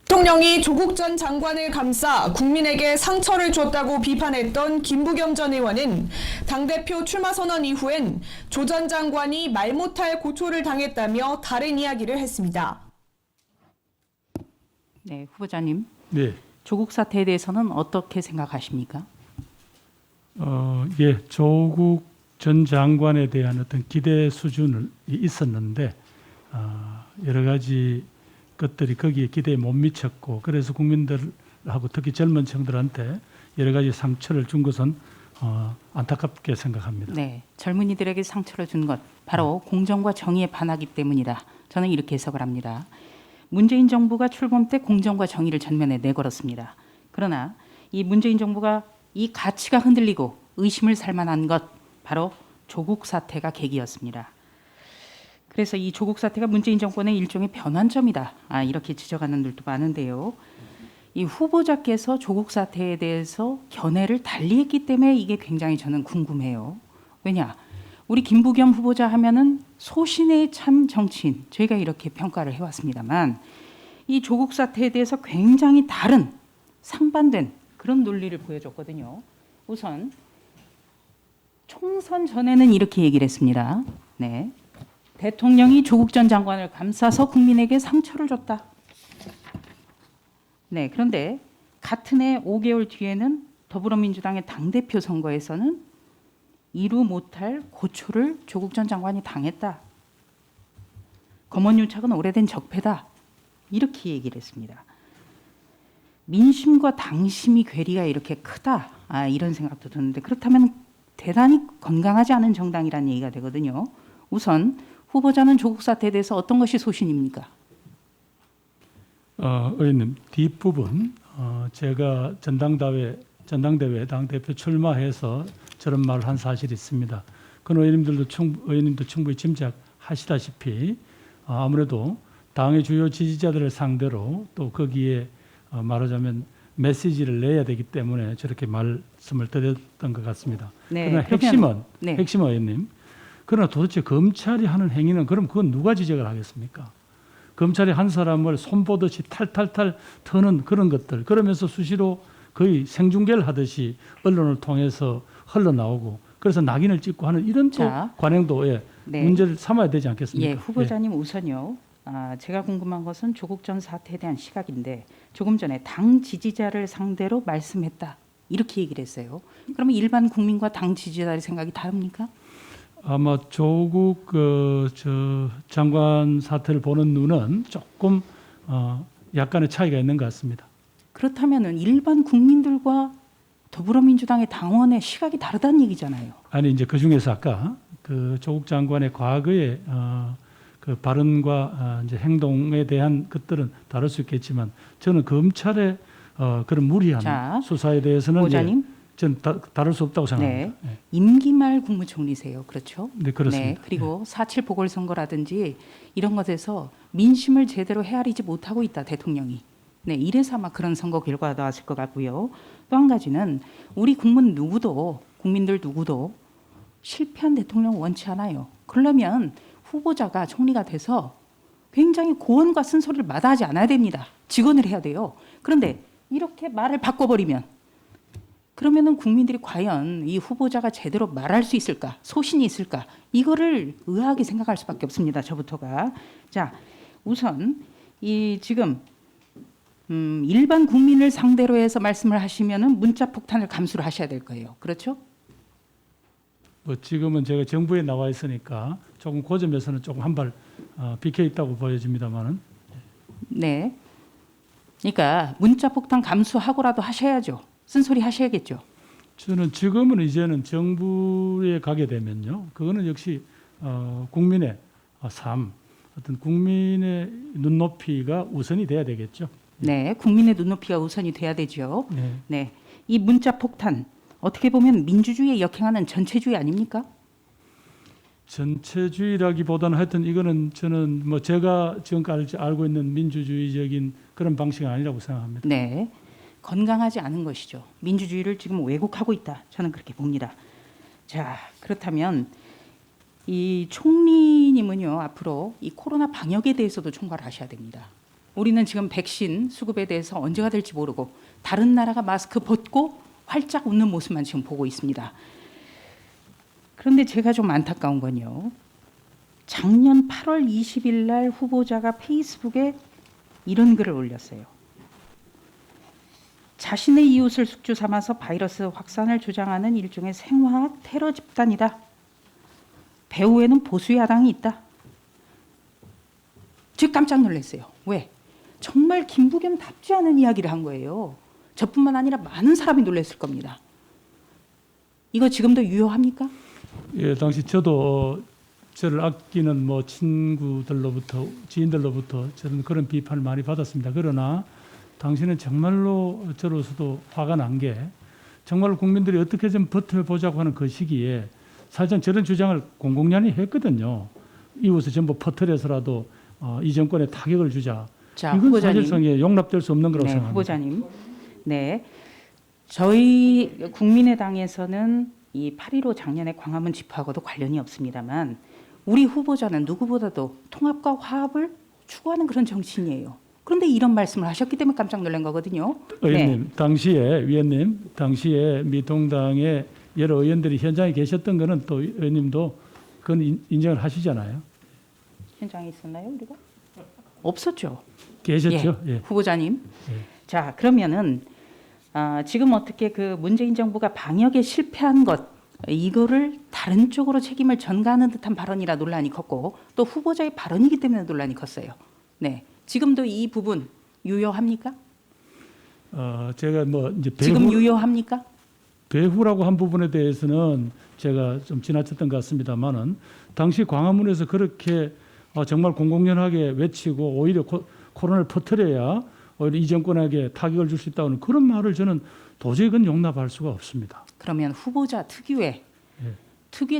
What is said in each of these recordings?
대통령이 조국 전 장관을 감싸 국민에게 상처를 줬다고 비판했던 김부겸 전 의원은 당대표 출마 선언 이후엔 조 전 장관이 말 못할 고초를 당했다며 다른 이야기를 했습니다. 네, 후보자님. 네. 조국 사태에 대해서는 어떻게 생각하십니까? 예, 조국 전 장관에 대한 어떤 기대 수준이 있었는데 여러 가지 것들이 거기에 기대에 못 미쳤고 그래서 국민들하고 특히 젊은 층들한테 여러 가지 상처를 준 것은 안타깝게 생각합니다. 네, 젊은이들에게 상처를 준 것 바로 공정과 정의에 반하기 때문이다. 저는 이렇게 해석을 합니다. 문재인 정부가 출범 때 공정과 정의를 전면에 내걸었습니다. 그러나 이 문재인 정부가 이 가치가 흔들리고 의심을 살 만한 것 바로 조국 사태가 계기였습니다. 그래서 이 조국 사태가 문재인 정권의 일종의 변환점이다. 이렇게 지적하는 분들도 많은데요. 이 후보자께서 조국 사태에 대해서 견해를 달리했기 때문에 이게 굉장히 저는 궁금해요. 왜냐? 우리 김부겸 후보자 하면은 소신의 참 정치인, 저희가 이렇게 평가를 해왔습니다만 이 조국 사태에 대해서 굉장히 다른 상반된 그런 논리를 보여줬거든요. 우선 총선 전에는 이렇게 얘기를 했습니다. 네. 대통령이 조국 전 장관을 감싸서 국민에게 상처를 줬다. 네, 그런데 같은 해 5개월 뒤에는 더불어민주당의 당대표 선거에서는 이루 못할 고초를 조국 전 장관이 당했다. 검언유착은 오래된 적폐다. 이렇게 얘기를 했습니다. 민심과 당심이 괴리가 이렇게 크다. 이런 생각도 드는데 그렇다면 대단히 건강하지 않은 정당이라는 얘기가 되거든요. 우선 후보자는 조국 사태에 대해서 어떤 것이 소신입니까? 의원님 뒷부분 제가 전당대회 당대표 출마해서 저런 말을 한 사실이 있습니다. 그건 의원님도 충분히 짐작하시다시피 아무래도 당의 주요 지지자들을 상대로 또 거기에 말하자면 메시지를 내야 되기 때문에 저렇게 말씀을 드렸던 것 같습니다. 네, 그러나 핵심은 네. 의원님, 그러나 도대체 검찰이 하는 행위는 그럼 그건 누가 지적을 하겠습니까? 검찰이 한 사람을 손보듯이 탈탈탈 터는 그런 것들, 그러면서 수시로 거의 생중계를 하듯이 언론을 통해서 흘러나오고 그래서 낙인을 찍고 하는 이런 또 관행도 네. 문제를 삼아야 되지 않겠습니까? 예, 후보자님 우선요. 제가 궁금한 것은 조국 전 사태에 대한 시각인데 조금 전에 당 지지자를 상대로 말씀했다. 이렇게 얘기를 했어요. 그러면 일반 국민과 당 지지자의 생각이 다릅니까? 아마 조국 장관 사태를 보는 눈은 조금 약간의 차이가 있는 것 같습니다. 그렇다면은 일반 국민들과 더불어민주당의 당원의 시각이 다르다는 얘기잖아요. 아니 이제 그 중에서 아까 그 조국 장관의 과거의 그 발언과 이제 행동에 대한 것들은 다를 수 있겠지만 저는 검찰의 그런 무리한 수사에 대해서는 후보자님, 저는 다를 수 없다고 생각합니다. 네. 네. 임기 말 국무총리세요, 그렇죠? 네, 그렇습니다. 네, 그리고 4.7 보궐선거라든지 이런 것에서 민심을 제대로 헤아리지 못하고 있다 대통령이. 네, 이래서 아마 그런 선거 결과가 나왔을 것 같고요. 또 한 가지는 우리 국민들 누구도 실패한 대통령 원치 않아요. 그러려면 후보자가 총리가 돼서 굉장히 고언과 쓴소리를 마다하지 않아야 됩니다. 직언을 해야 돼요. 그런데 이렇게 말을 바꿔버리면 그러면은 국민들이 과연 이 후보자가 제대로 말할 수 있을까? 소신이 있을까? 이거를 의아하게 생각할 수밖에 없습니다. 저부터가. 자, 우선 이 지금 일반 국민을 상대로 해서 말씀을 하시면은 문자 폭탄을 감수를 하셔야 될 거예요. 그렇죠? 뭐 지금은 제가 정부에 나와 있으니까 조금 그 점에서는 조금 한 발 비켜 있다고 보여집니다만은. 네. 그러니까 문자 폭탄 감수하고라도 하셔야죠. 쓴소리 하셔야겠죠. 저는 지금은 이제는 정부에 가게 되면요, 그거는 역시 국민의 삶, 어떤 국민의 눈높이가 우선이 돼야 되겠죠. 네, 국민의 눈높이가 우선이 돼야 되죠. 네. 네, 이 문자 폭탄 어떻게 보면 민주주의에 역행하는 전체주의 아닙니까? 전체주의라기보다는 하여튼 이거는 저는 뭐 제가 지금까지 알고 있는 민주주의적인 그런 방식은 아니라고 생각합니다. 네, 건강하지 않은 것이죠. 민주주의를 지금 왜곡하고 있다. 저는 그렇게 봅니다. 자, 그렇다면 이 총리님은요 앞으로 이 코로나 방역에 대해서도 총괄하셔야 됩니다. 우리는 지금 백신 수급에 대해서 언제가 될지 모르고 다른 나라가 마스크 벗고 활짝 웃는 모습만 지금 보고 있습니다. 그런데 제가 좀 안타까운 건요. 작년 8월 20일 날 후보자가 페이스북에 이런 글을 올렸어요. 자신의 이웃을 숙주 삼아서 바이러스 확산을 주장하는 일종의 생화학 테러 집단이다. 배후에는 보수 야당이 있다. 즉 깜짝 놀랐어요. 왜? 정말 김부겸답지 않은 이야기를 한 거예요. 저뿐만 아니라 많은 사람이 놀랐을 겁니다. 이거 지금도 유효합니까? 예, 당시 저도 저를 아끼는 뭐 친구들로부터 지인들로부터 저는 그런 비판을 많이 받았습니다. 그러나 당시는 정말로 저로서도 화가 난 게 정말 국민들이 어떻게 좀 버텨보자고 하는 그 시기에 사실상 저런 주장을 공공연히 했거든요. 이웃을 전부 퍼뜨려서라도 이 정권에 타격을 주자. 자, 이건 후보자님. 사실상에 용납될 수 없는 거라고 네, 생각합니다. 후보자님. 네. 저희 국민의당에서는 이 8.15 작년에 광화문 집회하고도 관련이 없습니다만 우리 후보자는 누구보다도 통합과 화합을 추구하는 그런 정치인이에요. 그런데 이런 말씀을 하셨기 때문에 깜짝 놀란 거거든요. 의원님, 위원님, 당시에 미통당의 여러 의원들이 현장에 계셨던 거는 또 의원님도 그건 인정을 하시잖아요. 현장에 있었나요, 우리가? 없었죠. 계셨죠? 예. 후보자님. 예. 자, 그러면은 지금 어떻게 그 문재인 정부가 방역에 실패한 것 이거를 다른 쪽으로 책임을 전가하는 듯한 발언이라 논란이 컸고 또 후보자의 발언이기 때문에 논란이 컸어요. 네, 지금도 이 부분 유효합니까? 제가 뭐 이제 지금 유효합니까? 배후라고 한 부분에 대해서는 제가 좀 지나쳤던 것 같습니다만은 당시 광화문에서 그렇게 정말 공공연하게 외치고 오히려 코로나를 퍼뜨려야 오히려 이 정권에게 타격을 줄 수 있다는 그런 말을 저는 도저히 그건 용납할 수가 없습니다. 그러면 후보자 특유의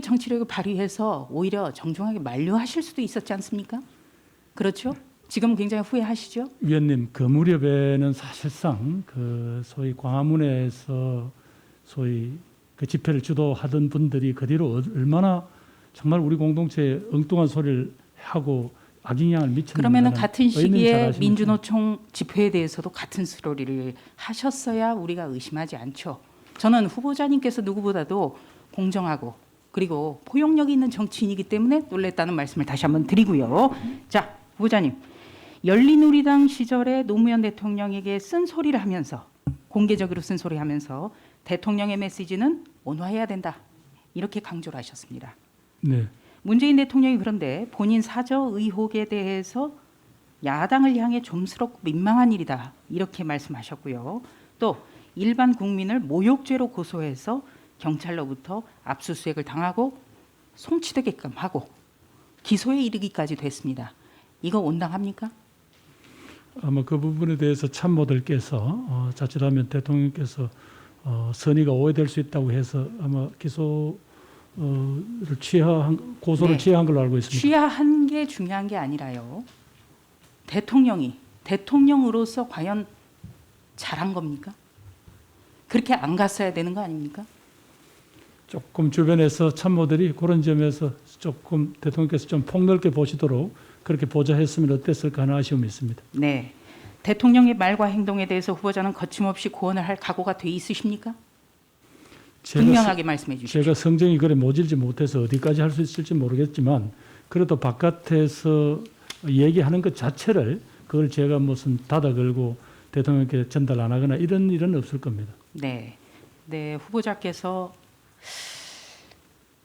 정치력을 발휘해서 오히려 정중하게 만류하실 수도 있었지 않습니까? 그렇죠? 지금 굉장히 후회하시죠? 위원님, 그 무렵에는 사실상 그 소위 광화문에서 소위 그 집회를 주도하던 분들이 그 뒤로 얼마나 정말 우리 공동체에 엉뚱한 소리를 하고 악영향을 미쳤는지 그러면은 같은 시기에 민주노총 집회에 대해서도 같은 소리를 하셨어야 우리가 의심하지 않죠. 저는 후보자님께서 누구보다도 공정하고 그리고 포용력이 있는 정치인이기 때문에 놀랬다는 말씀을 다시 한번 드리고요. 자, 후보자님. 열린우리당 시절에 노무현 대통령에게 쓴소리를 하면서 공개적으로 쓴소리하면서 대통령의 메시지는 온화해야 된다. 이렇게 강조를 하셨습니다. 네. 문재인 대통령이 그런데 본인 사저 의혹에 대해서 야당을 향해 좀스럽고 민망한 일이다. 이렇게 말씀하셨고요. 또 일반 국민을 모욕죄로 고소해서 경찰로부터 압수수색을 당하고 송치되게끔 하고 기소에 이르기까지 됐습니다. 이거 온당합니까? 아마 그 부분에 대해서 참모들께서 자칫하면 대통령께서 선의가 오해될 수 있다고 해서 아마 고소를 취한 걸로 알고 있습니다. 취하한 게 중요한 게 아니라요. 대통령으로서 과연 잘한 겁니까? 그렇게 안 갔어야 되는 거 아닙니까? 조금 주변에서 참모들이 그런 점에서 조금 대통령께서 좀 폭넓게 보시도록 그렇게 보좌했으면 어땠을까 하는 아쉬움이 있습니다. 네. 대통령의 말과 행동에 대해서 후보자는 거침없이 고언을 할 각오가 돼 있으십니까? 분명하게 말씀해 주십시오. 제가 성정이 그래 모질지 못해서 어디까지 할 수 있을지 모르겠지만 그래도 바깥에서 얘기하는 것 자체를 그걸 제가 무슨 닫아 걸고 대통령께 전달 안 하거나 이런 일은 없을 겁니다. 네. 네, 후보자께서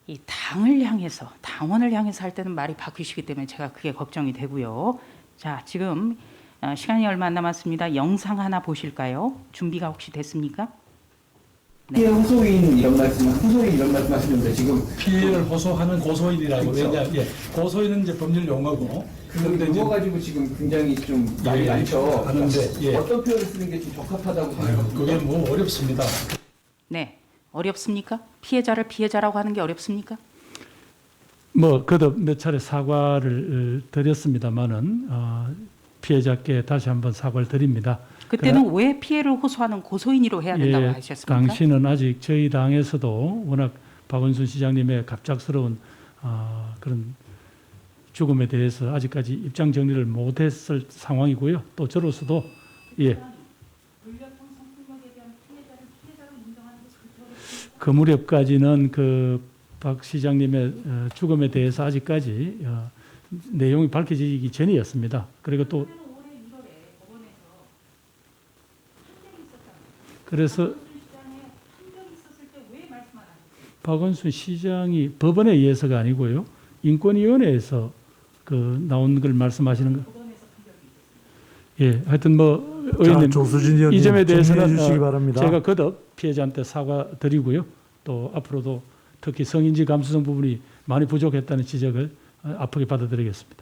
이 당원을 향해서 할 때는 말이 바뀌시기 때문에 제가 그게 걱정이 되고요. 자, 지금 시간이 얼마 안 남았습니다. 영상 하나 보실까요? 준비가 혹시 됐습니까? 피해 호소인 이런 말씀하시는데 지금 피해를 호소하는 고소인이라고 그렇죠. 고소인은 이제 법률 용어고 그런데 그거 가지고 지금 굉장히 좀 말이 많죠. 하는데 어떤 표현을 쓰는 게 좀 적합하다고 생각합니까? 그게 뭐 어렵습니다. 네. 어렵습니까? 피해자를 피해자라고 하는 게 어렵습니까? 뭐 그도 몇 차례 사과를 드렸습니다만은 피해자께 다시 한번 사과를 드립니다. 그때는 왜 피해를 호소하는 고소인으로 해야 된다고 하셨습니까? 당시는 아직 저희 당에서도 워낙 박원순 시장님의 갑작스러운 그런 죽음에 대해서 아직까지 입장 정리를 못했을 상황이고요. 또 저로서도 예. 그 무렵까지는 그 박 시장님의 죽음에 대해서 아직까지 내용이 밝혀지기 전이었습니다. 그리고 또 그래서 박원순 시장이 법원에 의해서가 아니고요. 인권위원회에서 그 나온 걸 말씀하시는 거. 예, 하여튼 뭐 의원님 조수진 의원님 이 점에 대해서는 정리해 주시기 바랍니다. 제가 거듭 피해자한테 사과드리고요. 또 앞으로도 특히 성인지 감수성 부분이 많이 부족했다는 지적을 아프게 받아들이겠습니다.